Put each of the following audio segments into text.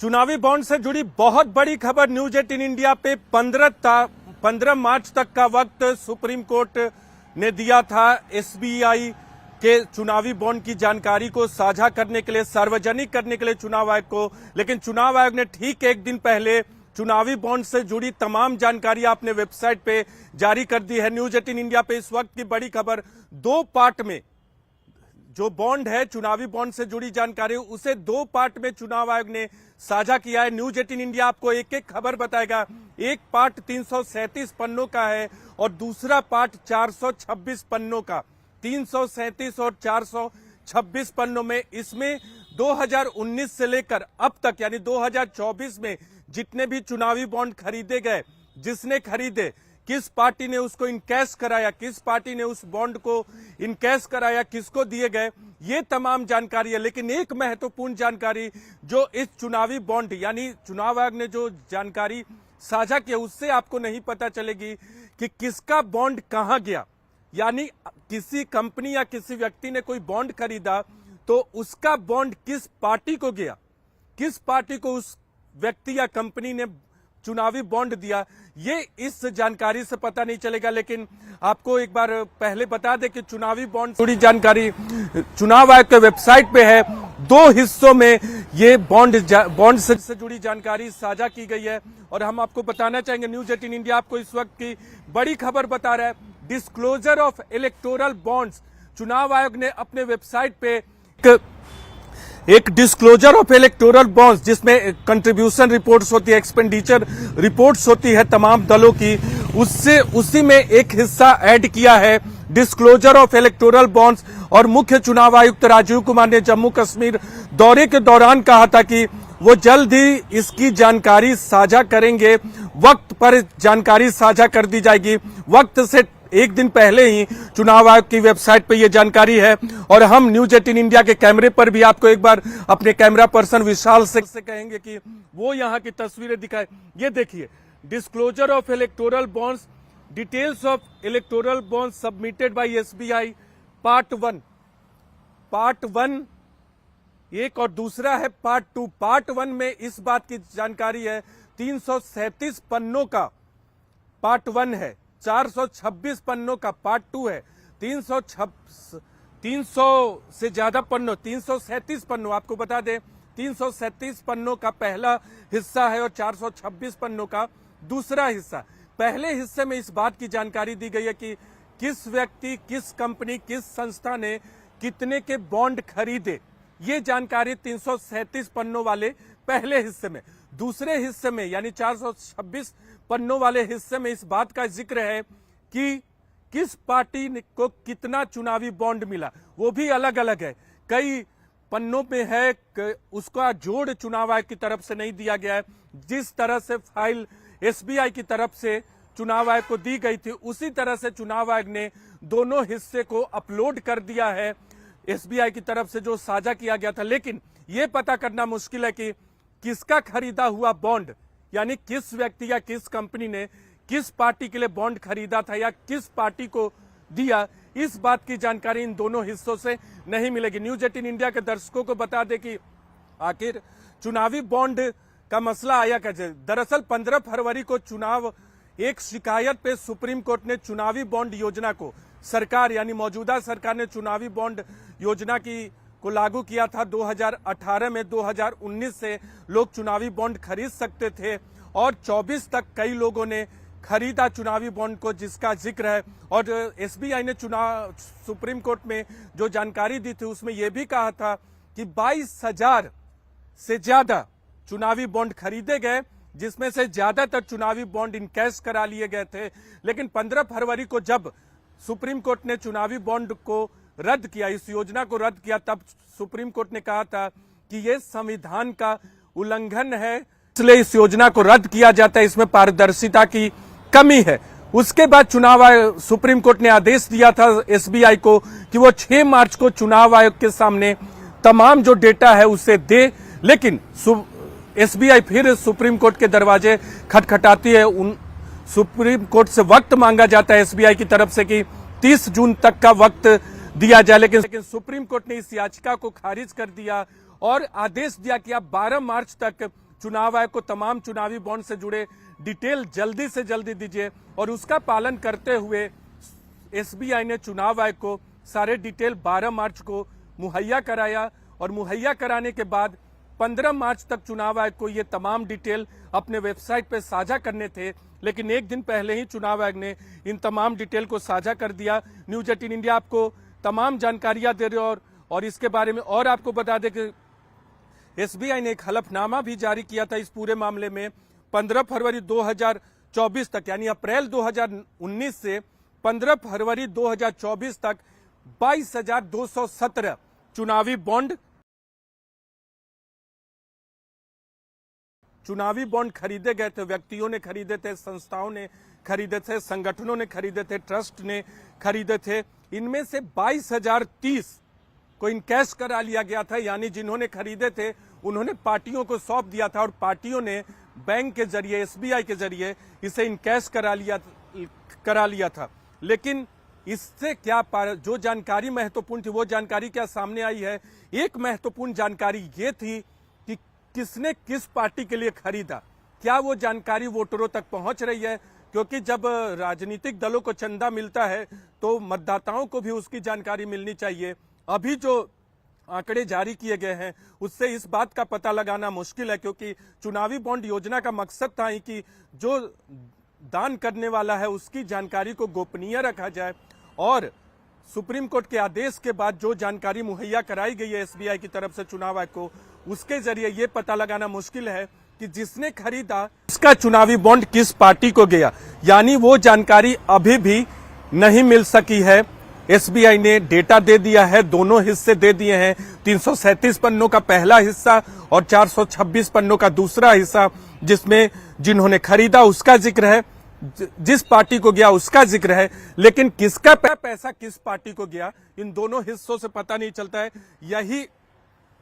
चुनावी बॉन्ड से जुड़ी बहुत बड़ी खबर न्यूज 18 इंडिया पे 15 मार्च तक का वक्त सुप्रीम कोर्ट ने दिया था एसबीआई के चुनावी बॉन्ड की जानकारी को साझा करने के लिए, सार्वजनिक करने के लिए चुनाव आयोग को। लेकिन चुनाव आयोग ने ठीक एक दिन पहले चुनावी बॉन्ड से जुड़ी तमाम जानकारी अपने वेबसाइट पे जारी कर दी है। न्यूज 18 इंडिया पे इस वक्त की बड़ी खबर, दो पार्ट में जो बॉन्ड है, चुनावी बॉन्ड से जुड़ी जानकारी, उसे दो पार्ट में चुनाव आयोग ने साझा किया है। न्यूज 18 इंडिया आपको एक एक खबर बताएगा। एक पार्ट 337 पन्नों का है और दूसरा पार्ट 426 पन्नों का। 337 और 426 पन्नों में इसमें 2019 से लेकर अब तक यानी 2024 में जितने भी चुनावी बॉन्ड खरीदे गए, जिसने खरीदे, किस पार्टी ने उसको इनकैश कराया, किस पार्टी ने उस बॉन्ड को इनकैश कराया, किसको दिए गए, ये तमाम जानकारी है। लेकिन एक महत्वपूर्ण जानकारी जो इस चुनावी बॉन्ड यानी चुनाव आयोग ने जो जानकारी साझा की, उससे आपको नहीं पता चलेगी कि किसका बॉन्ड कहां गया। यानी किसी कंपनी या किसी व्यक्ति ने कोई बॉन्ड खरीदा तो उसका बॉन्ड किस पार्टी को गया, किस पार्टी को उस व्यक्ति या कंपनी ने चुनावी बॉन्ड दिया, ये इस जानकारी से पता नहीं चलेगा। लेकिन आपको एक बार पहले बता दें कि चुनावी बॉन्ड से जुड़ी जानकारी चुनाव आयोग के वेबसाइट पे है। दो हिस्सों में ये बॉन्ड से जुड़ी जानकारी साझा की गई है और हम आपको बताना चाहेंगे, न्यूज 18 इंडिया आपको इस वक्त की बड़ी खबर बता रहा है। डिस्क्लोजर ऑफ इलेक्टोरल बॉन्ड्स, चुनाव आयोग ने अपने वेबसाइट पे एक डिस्क्लोजर ऑफ इलेक्टोरल बॉन्ड्स, जिसमें कंट्रीब्यूशन रिपोर्ट्स होती है, एक्सपेंडिचर रिपोर्ट्स होती है तमाम दलों की, उसी में एक हिस्सा ऐड किया है, डिस्क्लोजर ऑफ इलेक्टोरल बॉन्ड्स। और मुख्य चुनाव आयुक्त राजीव कुमार ने जम्मू कश्मीर दौरे के दौरान कहा था कि वो जल्द ही इसकी जानकारी साझा करेंगे, वक्त पर जानकारी साझा कर दी जाएगी। वक्त से एक दिन पहले ही चुनाव आयोग की वेबसाइट पे ये जानकारी है और हम न्यूज 18 इंडिया के कैमरे पर भी आपको एक बार अपने कैमरा पर्सन विशाल से कहेंगे कि वो यहाँ की तस्वीरें दिखाए। ये देखिए, disclosure of electoral bonds, details of electoral bonds submitted by SBI, part 1 एक और दूसरा है पार्ट 2। पार्ट 1 में इस बात की जानकारी है, 337 पन्नों का पार्ट 1 है, 426 पन्नों का पार्ट 2 है, 300 से ज्यादा पन्नों, 337 पन्नों, आपको बता दें 337 पन्नों का पहला हिस्सा है और 426 पन्नों का दूसरा हिस्सा। पहले हिस्से में इस बात की जानकारी दी गई है कि किस व्यक्ति, किस कंपनी, किस संस्था ने कितने के बॉन्ड खरीदे, ये जानकारी 337 पन्नों वाले पहले हिस्से में। दूसरे हिस्से में यानी 426 पन्नों वाले हिस्से में इस बात का जिक्र है कि किस पार्टी को कितना चुनावी बॉन्ड मिला, वो भी अलग अलग है। कई पन्नों में है, उसका जोड़ चुनाव आयोग की तरफ से नहीं दिया गया है। जिस तरह से फाइल एसबीआई की तरफ से चुनाव आयोग को दी गई थी, उसी तरह से चुनाव आयोग ने दोनों हिस्से को अपलोड कर दिया है एसबीआई की तरफ से जो साझा किया गया था। लेकिन ये पता करना मुश्किल है कि किसका खरीदा हुआ बॉन्ड, यानी किस व्यक्ति या किस कंपनी ने किस पार्टी के लिए बॉन्ड खरीदा था या किस पार्टी को दिया, इस बात की जानकारी इन दोनों हिस्सों से नहीं मिलेगी। न्यूज 18 इंडिया के दर्शकों को बता दें कि आखिर चुनावी बॉन्ड का मसला आया कैसे। दरअसल 15 फरवरी को एक शिकायत पे सुप्रीम कोर्ट ने चुनावी बॉन्ड योजना को, सरकार यानी मौजूदा सरकार ने चुनावी बॉन्ड योजना को लागू किया था 2018 में। 2019 से लोग चुनावी बॉन्ड खरीद सकते थे और 24 तक कई लोगों ने खरीदा चुनावी बॉन्ड को, जिसका जिक्र है। और एसबीआई ने सुप्रीम कोर्ट में जो जानकारी दी थी उसमें यह भी कहा था कि 22,000 से ज्यादा चुनावी बॉन्ड खरीदे गए, जिसमें से ज्यादातर चुनावी बॉन्ड इनकैश करा लिए गए थे। लेकिन 15 फरवरी को जब सुप्रीम कोर्ट ने चुनावी बॉन्ड को रद्द किया, इस योजना को रद्द किया, तब सुप्रीम कोर्ट ने कहा था कि यह संविधान का उल्लंघन है, इसलिए इस योजना को रद्द किया जाता है, इसमें पारदर्शिता की कमी है। उसके बाद सुप्रीम कोर्ट ने आदेश दिया था एसबीआई को कि वो 6 मार्च को चुनाव आयोग के सामने तमाम जो डेटा है उसे दे। लेकिन एसबीआई फिर सुप्रीम कोर्ट के दरवाजे खटखटाती है। सुप्रीम कोर्ट से वक्त मांगा जाता है एसबीआई की तरफ से कि 30 जून तक का वक्त दिया जाए, लेकिन सुप्रीम कोर्ट ने इस याचिका को खारिज कर दिया और आदेश दिया कि आप 12 मार्च तक चुनाव आयोग को तमाम चुनावी बॉन्ड से जुड़े डिटेल जल्दी से जल्दी दीजिए। और उसका पालन करते हुए एसबीआई ने चुनाव आयोग को सारे डिटेल 12 मार्च को मुहैया कराया और मुहैया कराने के बाद 15 मार्च तक चुनाव आयोग को ये तमाम डिटेल अपने वेबसाइट पर साझा करने थे, लेकिन एक दिन पहले ही चुनाव आयोग ने इन तमाम डिटेल को साझा कर दिया। न्यूज 18 इंडिया आपको तमाम जानकारियां दे रही है और इसके बारे में और आपको बता दें कि एसबीआई ने एक हलफनामा भी जारी किया था इस पूरे मामले में। 15 फरवरी 2024 तक यानी अप्रैल 2019 से 15 फरवरी 2024 तक 22,217 चुनावी बॉन्ड खरीदे गए थे। व्यक्तियों ने खरीदे थे, संस्थाओं ने खरीदे थे, संगठनों ने खरीदे थे, ट्रस्ट ने खरीदे थे। इनमें से 22,030 को इनकैश करा लिया गया था, यानी जिन्होंने खरीदे थे उन्होंने पार्टियों को सौंप दिया था और पार्टियों ने बैंक के जरिए, एसबीआई के जरिए इसे इनकैश करा लिया था। लेकिन इससे क्या जो जानकारी महत्वपूर्ण थी वो जानकारी क्या सामने आई है? एक महत्वपूर्ण जानकारी ये थी कि किसने किस पार्टी के लिए खरीदा। क्या वो जानकारी वोटरों तक पहुंच रही है? क्योंकि जब राजनीतिक दलों को चंदा मिलता है तो मतदाताओं को भी उसकी जानकारी मिलनी चाहिए। अभी जो आंकड़े जारी किए गए हैं उससे इस बात का पता लगाना मुश्किल है, क्योंकि चुनावी बॉन्ड योजना का मकसद था ही कि जो दान करने वाला है उसकी जानकारी को गोपनीय रखा जाए। और सुप्रीम कोर्ट के आदेश के बाद जो जानकारी मुहैया कराई गई है एसबीआई की तरफ से चुनाव आयोग को, उसके जरिए ये पता लगाना मुश्किल है कि जिसने खरीदा उसका चुनावी बॉन्ड किस पार्टी को गया, यानी वो जानकारी अभी भी नहीं मिल सकी है। एसबीआई ने डेटा दे दिया है, दोनों हिस्से दे दिए हैं, 337 पन्नों का पहला हिस्सा और 426 पन्नों का दूसरा हिस्सा, जिसमें जिन्होंने खरीदा उसका जिक्र है, जिस पार्टी को गया उसका जिक्र है, लेकिन किसका पैसा किस पार्टी को गया इन दोनों हिस्सों से पता नहीं चलता है। यही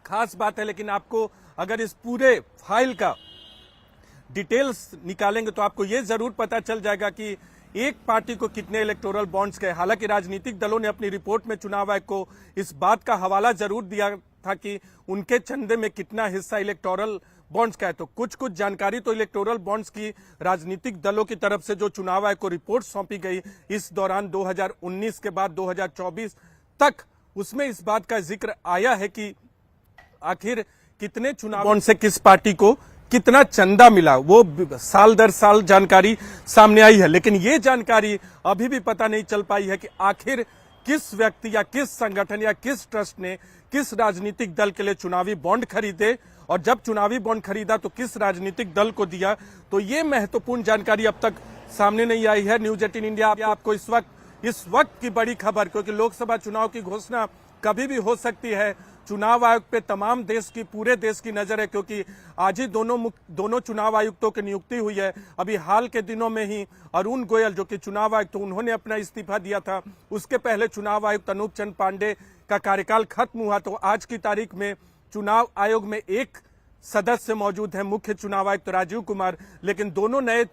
खास बात है। लेकिन आपको अगर इस पूरे फाइल का डिटेल्स निकालेंगे तो आपको यह जरूर पता चल जाएगा कि एक पार्टी को कितने इलेक्टोरल बॉन्ड्स गए। हालांकि राजनीतिक दलों ने अपनी रिपोर्ट में चुनाव आयोग को इस बात का हवाला जरूर दिया था कि उनके चंदे में कितना हिस्सा इलेक्टोरल बॉन्ड्स का है। तो कुछ जानकारी तो इलेक्टोरल बॉन्ड्स की राजनीतिक दलों की तरफ से जो चुनाव आयोग को रिपोर्ट सौंपी गई इस दौरान 2019 के बाद 2024 तक, उसमें इस बात का जिक्र आया है कि आखिर कितने चुनाव बॉन्ड से किस पार्टी को कितना चंदा मिला, वो साल दर साल जानकारी सामने आई है। लेकिन ये जानकारी अभी भी पता नहीं चल पाई है कि आखिर किस व्यक्ति या किस संगठन या किस ट्रस्ट ने किस राजनीतिक दल के लिए चुनावी बॉन्ड खरीदे, और जब चुनावी बॉन्ड खरीदा तो किस राजनीतिक दल को दिया। तो ये महत्वपूर्ण जानकारी अब तक सामने नहीं आई है। न्यूज 18 इंडिया आपको इस वक्त की बड़ी खबर, क्योंकि लोकसभा चुनाव की घोषणा कभी भी हो सकती है। चुनाव आयोग पे तमाम पूरे देश की नजर है, क्योंकि आज ही दोनों चुनाव आयुक्तों की नियुक्ति हुई है। अभी हाल के दिनों में ही अरुण गोयल जो कि चुनाव आयुक्त, तो उन्होंने अपना इस्तीफा दिया था। उसके पहले चुनाव आयुक्त अनूप चंद पांडे का कार्यकाल खत्म हुआ। तो आज की तारीख में चुनाव आयोग में एक सदस्य मौजूद है, मुख्य चुनाव आयुक्त राजीव कुमार, लेकिन दोनों नए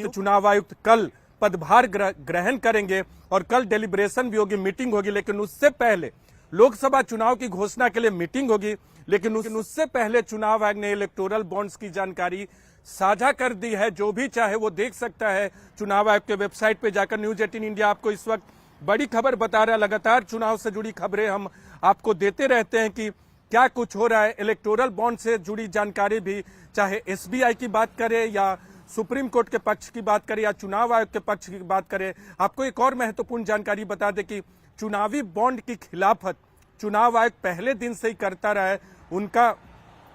चुनाव आयुक्त कल पदभार ग्रहण करेंगे और कल डेलिब्रेशन भी होगी, मीटिंग होगी। लेकिन उससे पहले लोकसभा चुनाव की घोषणा के लिए मीटिंग होगी, लेकिन उससे पहले चुनाव आयोग ने इलेक्टोरल बॉन्ड्स की जानकारी साझा कर दी है। जो भी चाहे वो देख सकता है चुनाव आयोग के वेबसाइट पे जाकर। न्यूज 18 इंडिया आपको इस वक्त बड़ी खबर बता रहा है। लगातार चुनाव से जुड़ी खबरें हम आपको देते रहते हैं कि क्या कुछ हो रहा है। इलेक्टोरल बॉन्ड से जुड़ी जानकारी भी, चाहे एसबीआई की बात करें या सुप्रीम कोर्ट के पक्ष की बात करें या चुनाव आयोग के पक्ष की बात करें। आपको एक और महत्वपूर्ण जानकारी बता दें कि चुनावी बॉन्ड की खिलाफत चुनाव आयोग पहले दिन से ही करता रहा है। उनका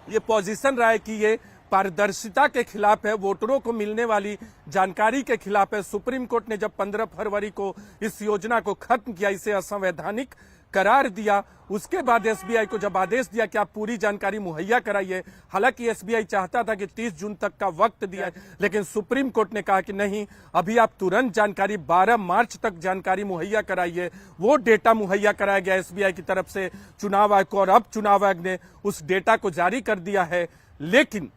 ये पोजीशन रहा है कि ये पारदर्शिता के खिलाफ है, वोटरों को मिलने वाली जानकारी के खिलाफ है। सुप्रीम कोर्ट ने जब 15 फरवरी को इस योजना को खत्म किया, इसे असंवैधानिक करार दिया, उसके बाद एसबीआई को जब आदेश दिया कि आप पूरी जानकारी मुहैया कराइए। हालांकि एसबीआई चाहता था कि 30 जून तक का वक्त दिया, लेकिन सुप्रीम कोर्ट ने कहा कि नहीं, अभी आप तुरंत जानकारी 12 मार्च तक जानकारी मुहैया कराइए। वो डेटा मुहैया कराया गया एसबीआई की तरफ से चुनाव आयोग को, और अब चुनाव आयोग ने उस डेटा को जारी कर दिया है। लेकिन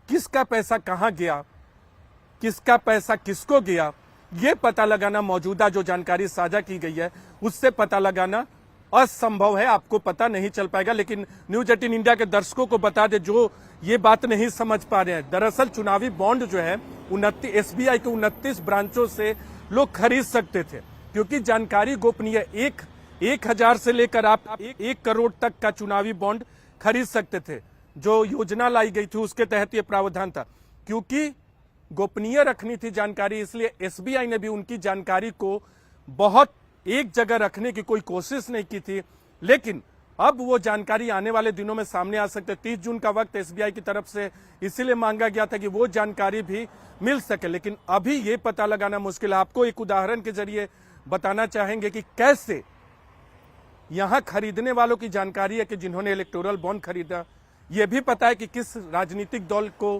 किसका पैसा कहां गया, किसका पैसा किसको गया, ये पता लगाना, मौजूदा जो जानकारी साझा की गई है उससे पता लगाना असंभव है, आपको पता नहीं चल पाएगा। लेकिन न्यूज 18 इंडिया के दर्शकों को बता दे जो ये बात नहीं समझ पा रहे हैं, दरअसल चुनावी बॉन्ड जो है 29 एसबीआई के 29 ब्रांचों से लोग खरीद सकते थे, क्योंकि जानकारी गोपनीय। 1,000 से लेकर आप 1 करोड़ तक का चुनावी बॉन्ड खरीद सकते थे। जो योजना लाई गई थी उसके तहत ये प्रावधान था। क्योंकि गोपनीय रखनी थी जानकारी, इसलिए एसबीआई ने भी उनकी जानकारी को बहुत एक जगह रखने की कोई कोशिश नहीं की थी। लेकिन अब वो जानकारी आने वाले दिनों में सामने आ सकते। 30 जून का वक्त एसबीआई की तरफ से इसीलिए मांगा गया था कि वो जानकारी भी मिल सके। लेकिन अभी ये पता लगाना मुश्किल है। आपको एक उदाहरण के जरिए बताना चाहेंगे कि कैसे यहां खरीदने वालों की जानकारी है कि जिन्होंने इलेक्टोरल बॉन्ड खरीदा, ये भी पता है कि किस राजनीतिक दल को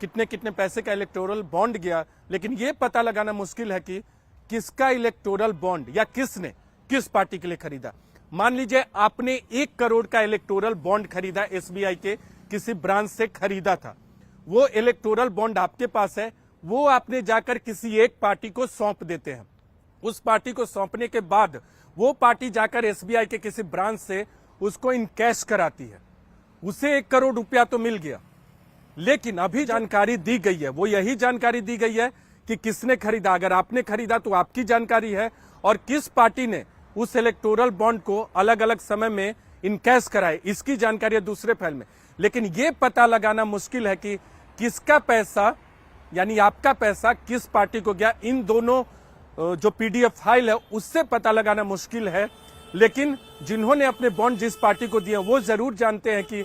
कितने पैसे का इलेक्टोरल बॉन्ड गया। लेकिन ये पता लगाना मुश्किल है कि किसका इलेक्टोरल बॉन्ड या किसने किस पार्टी के लिए खरीदा। मान लीजिए आपने 1 करोड़ का इलेक्टोरल बॉन्ड खरीदा, एसबीआई के किसी ब्रांच से खरीदा था। वो इलेक्टोरल बॉन्ड आपके पास है, वो आपने जाकर किसी एक पार्टी को सौंप देते हैं। उस पार्टी को सौंपने के बाद वो पार्टी जाकर एसबीआई के किसी ब्रांच से उसको इनकैश कराती है। उसे 1 करोड़ रुपया तो मिल गया, लेकिन अभी जानकारी दी गई है, वो यही जानकारी दी गई है कि किसने खरीदा। अगर आपने खरीदा तो आपकी जानकारी है, और किस पार्टी ने उस इलेक्टोरल बॉन्ड को अलग अलग समय में इनकैश कराए, इसकी जानकारी है दूसरे फाइल में। लेकिन यह पता लगाना मुश्किल है कि किसका पैसा, यानी आपका पैसा किस पार्टी को गया। इन दोनों जो पीडीएफ फाइल है उससे पता लगाना मुश्किल है। लेकिन जिन्होंने अपने बॉन्ड जिस पार्टी को दिए वो जरूर जानते हैं कि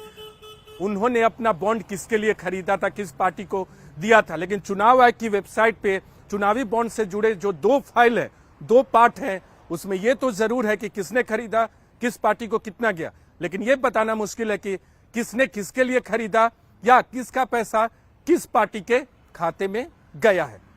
उन्होंने अपना बॉन्ड किसके लिए खरीदा था, किस पार्टी को दिया था। लेकिन चुनाव आयोग की वेबसाइट पे चुनावी बॉन्ड से जुड़े जो 2 फाइल है, 2 पार्ट हैं, उसमें यह तो जरूर है कि किसने खरीदा, किस पार्टी को कितना गया। लेकिन यह बताना मुश्किल है कि किसने किसके लिए खरीदा या किसका पैसा किस पार्टी के खाते में गया है।